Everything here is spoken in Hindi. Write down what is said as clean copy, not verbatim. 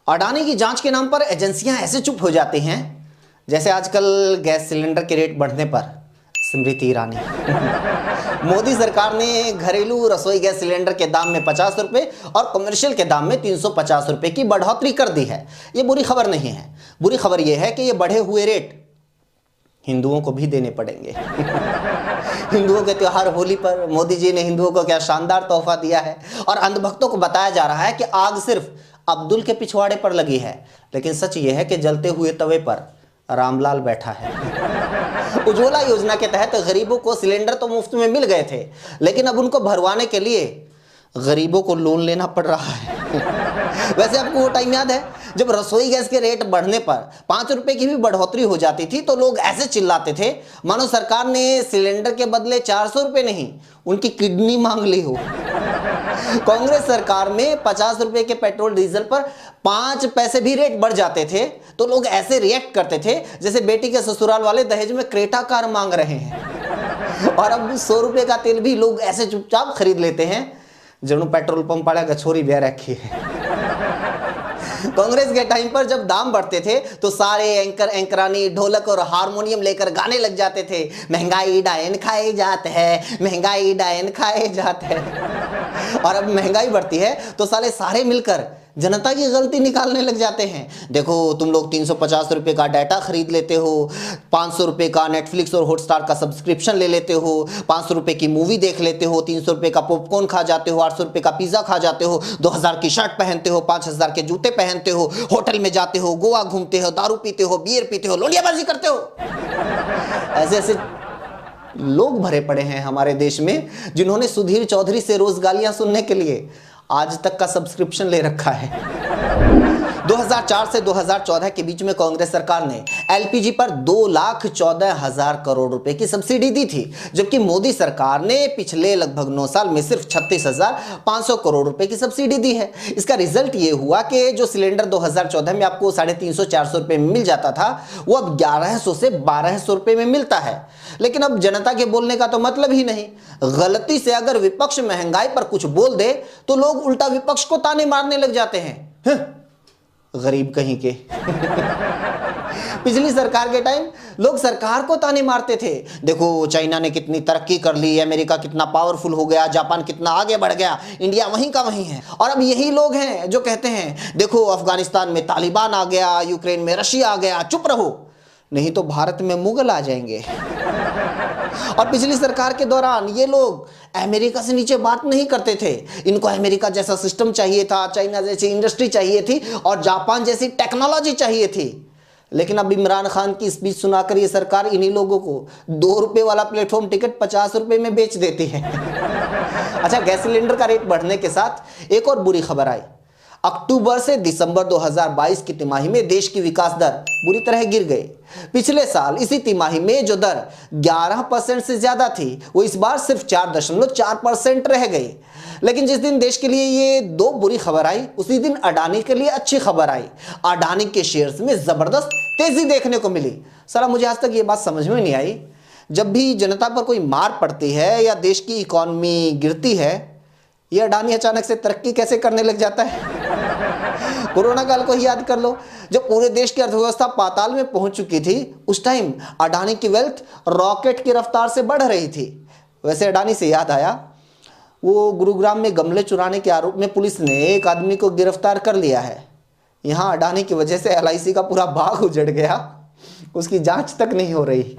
अडानी की जांच के नाम पर एजेंसियां ऐसे चुप हो जाती हैं जैसे आजकल गैस सिलेंडर के रेट बढ़ने पर स्मृति ईरानी। मोदी सरकार ने घरेलू रसोई गैस सिलेंडर के दाम में 50 रुपये और कमर्शियल के दाम में 350 रुपये की बढ़ोतरी कर दी है। ये बुरी खबर नहीं है। बुरी खबर यह है कि ये बढ़े हुए रेट हिंदुओं को भी देने पड़ेंगे। हिंदुओं के त्योहार होली पर मोदी जी ने हिंदुओं को क्या शानदार तोहफा दिया है और अंधभक्तों को बताया जा रहा है कि आग सिर्फ अब्दुल के पिछवाड़े पर लगी है, लेकिन सच ये है कि जलते हुए तवे पर रामलाल बैठा है। उज्ज्वला योजना के तहत गरीबों को सिलेंडर तो मुफ्त में मिल गए थे, लेकिन अब उनको भरवाने के लिए गरीबों को लोन लेना पड़ रहा है। वैसे आपको वो टाइम याद है जब रसोई गैस के रेट बढ़ने पर 5 रुपए की भी बढ़ोतरी हो जाती थी तो लोग ऐसे चिल्लाते थे मानो सरकार ने सिलेंडर के बदले 400 रुपए नहीं, उनकी किडनी मांग ली हो। कांग्रेस सरकार में 50 रुपए के पेट्रोल डीजल पर 5 पैसे भी रेट बढ़ जाते थे तो लोग ऐसे रिएक्ट करते थे जैसे बेटी के ससुराल वाले दहेज में क्रेटा कार मांग रहे हैं। और अब 100 रुपए का तेल भी लोग ऐसे चुपचाप खरीद लेते हैं जब पेट्रोल पंप वाला गछोरी बह रखी है। कांग्रेस के टाइम पर जब दाम बढ़ते थे तो सारे एंकर एंकरानी ढोलक और हारमोनियम लेकर गाने लग जाते थे, महंगाई डायन खाए जाते हैं, महंगाई डायन खाए जाते हैं। और अब महंगाई बढ़ती है तो सारे मिलकर जनता की गलती निकालने लग जाते हैं। देखो तुम लोग 350 रुपये का डाटा खरीद लेते हो, 500 रुपये का नेटफ्लिक्स और हॉटस्टार का सब्सक्रिप्शन ले लेते हो, 500 रुपये की मूवी देख लेते हो, 300 रुपये का पॉपकॉर्न खा जाते हो, 800 रुपये का पिज़्ज़ा खा जाते हो, 2000 की शर्ट पहनते हो, 5000 के जूते पहनते हो, होटल में जाते हो, गोवा घूमते हो, दारू पीते हो, बियर पीते हो, लोलियाबाजी करते हो। ऐसे ऐसे लोग भरे पड़े हैं हमारे देश में जिन्होंने सुधीर चौधरी से रोज गालियां सुनने के लिए आज तक का सब्सक्रिप्शन ले रखा है। 2004 से 2014 के बीच में कांग्रेस सरकार ने एलपीजी पर 2,14,000 करोड़ रुपए की सब्सिडी दी थी, जबकि मोदी सरकार ने पिछले लगभग 9 साल में सिर्फ 36,500 करोड़ रुपए की सब्सिडी दी है। इसका रिजल्ट ये हुआ कि जो सिलेंडर 2014 में आपको 350-400 रुपए में मिल जाता था वो अब 1100 से 1200 रुपए में मिलता है। लेकिन अब जनता के बोलने का तो मतलब ही नहीं। गलती से अगर विपक्ष महंगाई पर कुछ बोल दे तो लोग उल्टा विपक्ष को ताने मारने लग जाते हैं। गरीब कहीं के। पिछली सरकार के टाइम लोग सरकार को ताने मारते थे, देखो चाइना ने कितनी तरक्की कर ली, अमेरिका कितना पावरफुल हो गया, जापान कितना आगे बढ़ गया, इंडिया वहीं का वहीं है। और अब यही लोग हैं जो कहते हैं देखो अफगानिस्तान में तालिबान आ गया, यूक्रेन में रशिया आ गया, चुप रहो नहीं तो भारत में मुगल आ जाएंगे। और पिछली सरकार के दौरान ये लोग अमेरिका से नीचे बात नहीं करते थे। इनको अमेरिका जैसा सिस्टम चाहिए था, चाइना जैसी इंडस्ट्री चाहिए थी और जापान जैसी टेक्नोलॉजी चाहिए थी। लेकिन अब इमरान खान की स्पीच सुनाकर ये सरकार इन्हीं लोगों को 2 रुपए वाला प्लेटफॉर्म टिकट 50 रुपए में बेच देती है। अच्छा, गैस सिलेंडर का रेट बढ़ने के साथ एक और बुरी खबर आई। अक्टूबर से दिसंबर 2022 की तिमाही में देश की विकास दर बुरी तरह गिर गई। पिछले साल इसी तिमाही में जो दर 11% से ज्यादा थी वो इस बार सिर्फ 4.4% रह गई। लेकिन जिस दिन देश के लिए ये 2 बुरी खबर आई उसी दिन अडानी के लिए अच्छी खबर आई। अडानी के शेयर्स में जबरदस्त तेजी देखने को मिली। साला मुझे आज तक ये बात समझ में नहीं आई, जब भी जनता पर कोई मार पड़ती है या देश की इकॉनमी गिरती है ये अडानी अचानक से तरक्की कैसे करने लग जाता है। कोरोना काल को ही याद कर लो, जब पूरे देश की अर्थव्यवस्था पाताल में पहुंच चुकी थी उस टाइम अडानी की वेल्थ रॉकेट की रफ्तार से बढ़ रही थी। वैसे अडानी से याद आया, वो गुरुग्राम में गमले चुराने के आरोप में पुलिस ने एक आदमी को गिरफ्तार कर लिया है। यहाँ अडानी की वजह से LIC का पूरा बाग उजड़ गया, उसकी जांच तक नहीं हो रही।